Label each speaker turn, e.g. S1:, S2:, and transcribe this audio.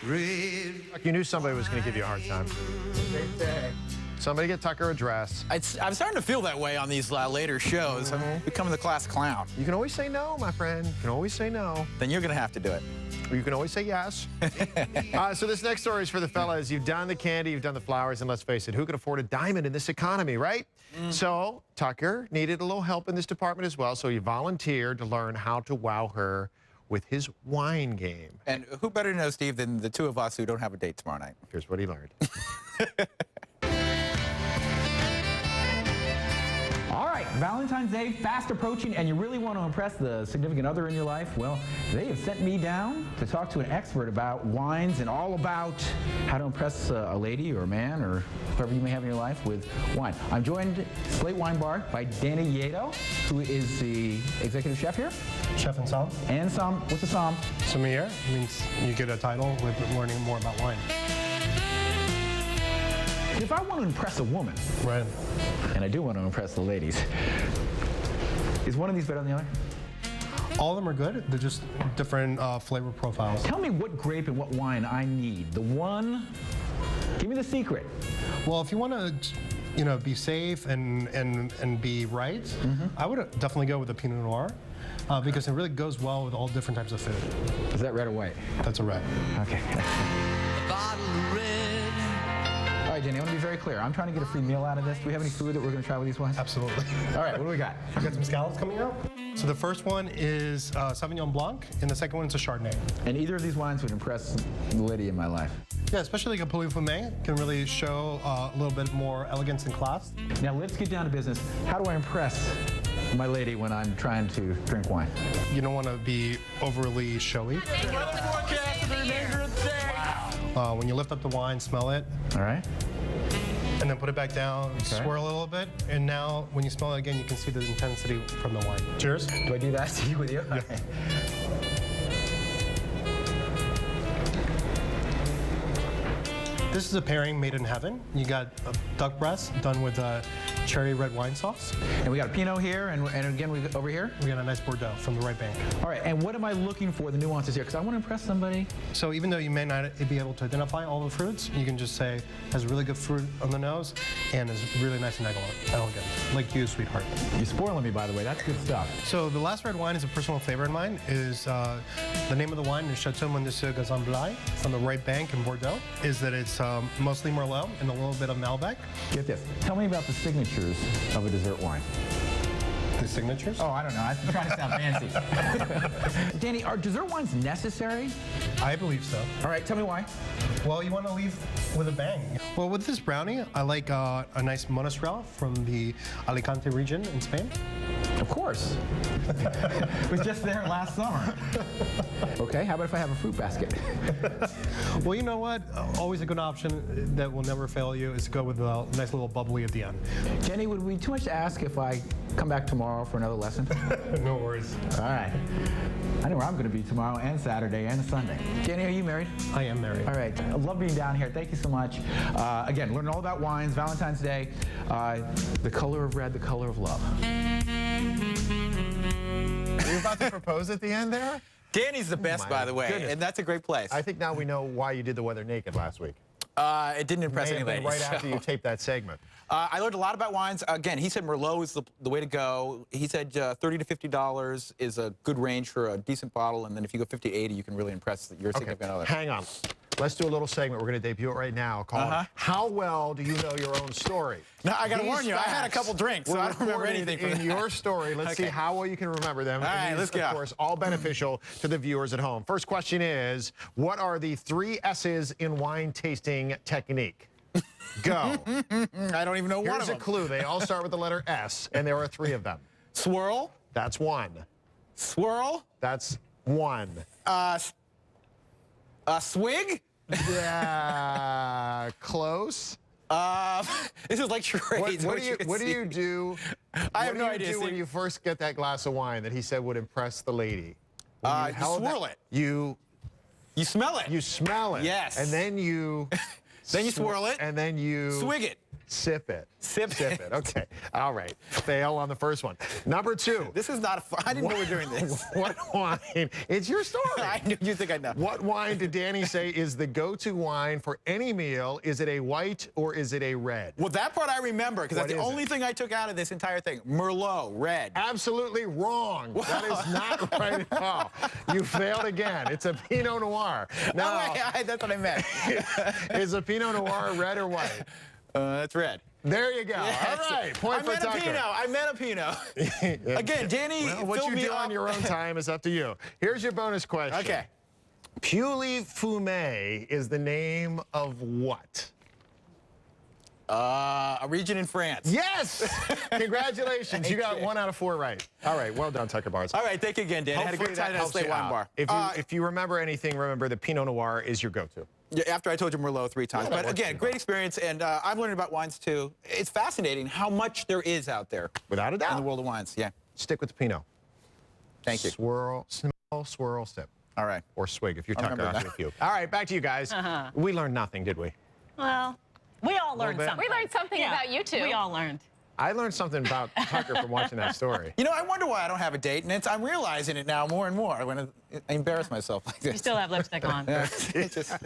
S1: You knew somebody was going to give you a hard time. Somebody get Tucker a dress.
S2: I'm starting to feel that way on these later shows. I'm becoming the class clown.
S1: You can always say no, my friend. You can always say no.
S2: Then you're going to have to do it.
S1: Or you can always say yes. So this next story is for the fellas. You've done the candy, you've done the flowers, and let's face it, who can afford a diamond in this economy, right? So Tucker needed a little help in this department as well, so he volunteered to learn how to wow her with his wine game.
S2: And who better to know, Steve, than the two of us who don't have a date tomorrow night?
S1: Here's what he learned.
S3: All right, Valentine's Day fast approaching, and you really want to impress the significant other in your life? Well, they have sent me down to talk to an expert about wines and all about how to impress a lady or a man or whoever you may have in your life with wine. I'm joined at Slate Wine Bar by Danny Lledo, who is the executive chef here.
S4: Chef and Som.
S3: And Som. What's a Som?
S4: Sommelier means you get a title with learning more about wine.
S3: If I want to impress a woman,
S4: Right.
S3: and I do want to impress the ladies, is one of these better than the other?
S4: All of them are good. They're just different flavor profiles.
S3: Tell me what grape and what wine I need. The one, give me the secret.
S4: Well, if you want to, be safe and be right, I would definitely go with the Pinot Noir because it really goes well with all different types of food.
S3: Is that red or white?
S4: That's a red.
S3: Okay. All right, Jenny, I want to be very clear. I'm trying to get a free meal out of this. Do we have any food that we're going to try with these wines?
S4: Absolutely.
S3: All right, what do we got?
S4: We got some scallops coming out. So the first one is Sauvignon Blanc, and the second one is a Chardonnay.
S3: And either of these wines would impress the lady in my life.
S4: Yeah, especially like a Pouilly Fumé can really show a little bit more elegance and class.
S3: Now let's get down to business. How do I impress my lady when I'm trying to drink wine?
S4: You don't want to be overly showy. When you lift up the wine, smell it.
S3: All right.
S4: And then put it back down, swirl a little bit, and now when you smell it again, you can see the intensity from the wine. Cheers.
S3: Do I do that with you?
S4: Yeah.
S3: Okay.
S4: This is a pairing made in heaven. You got a duck breast done with cherry red wine sauce.
S3: And we got a Pinot here, and again, over here?
S4: We got a nice Bordeaux from the right bank.
S3: All right, and what am I looking for, the nuances here? Because I want to impress somebody.
S4: So even though you may not be able to identify all the fruits, you can just say, has really good fruit on the nose, and is really nice and elegant. Like you, sweetheart.
S3: You're spoiling me, by the way. That's good stuff.
S4: So the last red wine is a personal favorite of mine. Is the name of the wine is Chateau Monsieur Gazan Blay from the right bank in Bordeaux. Is that it's mostly Merlot and a little bit of Malbec.
S3: Get this. Tell me about the signatures of a dessert wine.
S4: The signatures?
S3: Oh, I don't know. I'm trying to sound fancy. Danny, are dessert wines necessary?
S4: I believe so.
S3: All right, tell me why.
S4: Well, you want to leave with a bang. Well, with this brownie, I like a nice Monastrell from the Alicante region in Spain.
S3: Of course. Was just there last summer. Okay, how about if I have a fruit basket?
S4: Well, you know what? Always a good option that will never fail you is to go with a nice little bubbly at the end.
S3: Jenny, would it be too much to ask if I come back tomorrow for another lesson?
S4: No worries.
S3: All right. I know where I'm going to be tomorrow and Saturday and Sunday. Jenny, are you married?
S4: I am married.
S3: All right. I love being down here. Thank you so much. Again, learning all about wines, Valentine's Day, the color of red, the color of love.
S1: Were you about to propose at the end there?
S2: Danny's the best, by the way,
S1: goodness.
S2: and that's a great place.
S1: I think now we know why you did the weather naked last week.
S2: It didn't impress
S1: May have
S2: any
S1: been
S2: ladies.
S1: right after you taped that segment.
S2: I learned a lot about wines. Again, he said Merlot is the way to go. He said $30 to $50 is a good range for a decent bottle, and then if you go 50 to 80, you can really impress your significant other.
S1: Hang on. Let's do a little segment. We're going to debut it right now called How Well Do You Know Your Own Story?
S2: Now, I got to warn you, I had a couple drinks, so I don't remember anything from
S1: in your story. Let's see how well you can remember them.
S2: All right, let's go.
S1: Of course, all beneficial to the viewers at home. First question is, what are the 3 S's in wine tasting technique? Go.
S2: I don't even know one of them.
S1: Here's a clue. They all start with the letter S, and there are 3 of them.
S2: Swirl.
S1: That's 1.
S2: Swirl.
S1: That's 1.
S2: Swig.
S1: Yeah, close.
S2: This is like charades.
S1: What do you do?
S2: I have no idea.
S1: What do you do when you first get that glass of wine that he said would impress the lady?
S2: You swirl it.
S1: You
S2: smell it.
S1: You smell it.
S2: Yes.
S1: And then you...
S2: Then you swirl it.
S1: And then you...
S2: Swig it.
S1: Sip it.
S2: Sip
S1: it. Okay. All right. Fail on the first one. Number 2.
S2: This is not I didn't know we were doing this.
S1: What wine? It's your story.
S2: I knew you think I know.
S1: What wine did Danny say is the go-to wine for any meal? Is it a white or is it a red?
S2: Well, that part I remember because
S1: What
S2: that's the
S1: is
S2: only
S1: it?
S2: thing I took out of this entire thing. Merlot, red.
S1: Absolutely wrong. That is not right at all. You failed again. It's a Pinot Noir. Now,
S2: That's what I meant.
S1: is a Pinot Noir red or white?
S2: That's red.
S1: There you go. All right. Point for Tucker.
S2: I meant a Pinot. Again, Danny,
S1: Well, what you do on your own time is up to you. Here's your bonus question.
S2: Okay.
S1: Puy Fumé is the name of what?
S2: A region in France.
S1: Yes! Congratulations. You got 1 out of 4 right. All right. Well done, Tucker Barnes.
S2: All right, thank you again, Dan. I had a
S1: Hopefully
S2: great
S1: that
S2: time at
S1: helps
S2: Slate
S1: you
S2: Wine
S1: out.
S2: Bar.
S1: If you remember anything, remember the Pinot Noir is your go-to.
S2: Yeah, after I told you Merlot 3 times.
S1: Well, that
S2: But
S1: works
S2: again,
S1: too,
S2: great
S1: though.
S2: experience, and I'm learning about wines too. It's fascinating how much there is out there
S1: Without a
S2: in the
S1: doubt.
S2: world of wines. Yeah,
S1: Stick with the Pinot.
S2: thank you.
S1: Swirl, smell, swirl, sip.
S2: All right.
S1: Or swig if you're
S2: I'll
S1: Tucker.
S2: remember
S1: I'll
S2: that.
S1: with you. All right, back to you guys. We learned nothing, did we?
S5: Well, we all learned
S1: bit.
S5: something.
S6: We learned something about you two.
S5: We all learned.
S1: I learned something about Tucker from watching that story.
S2: You know, I wonder why I don't have a date, and I'm realizing it now more and more when I embarrass myself like this.
S5: You still have lipstick on.
S2: It's just...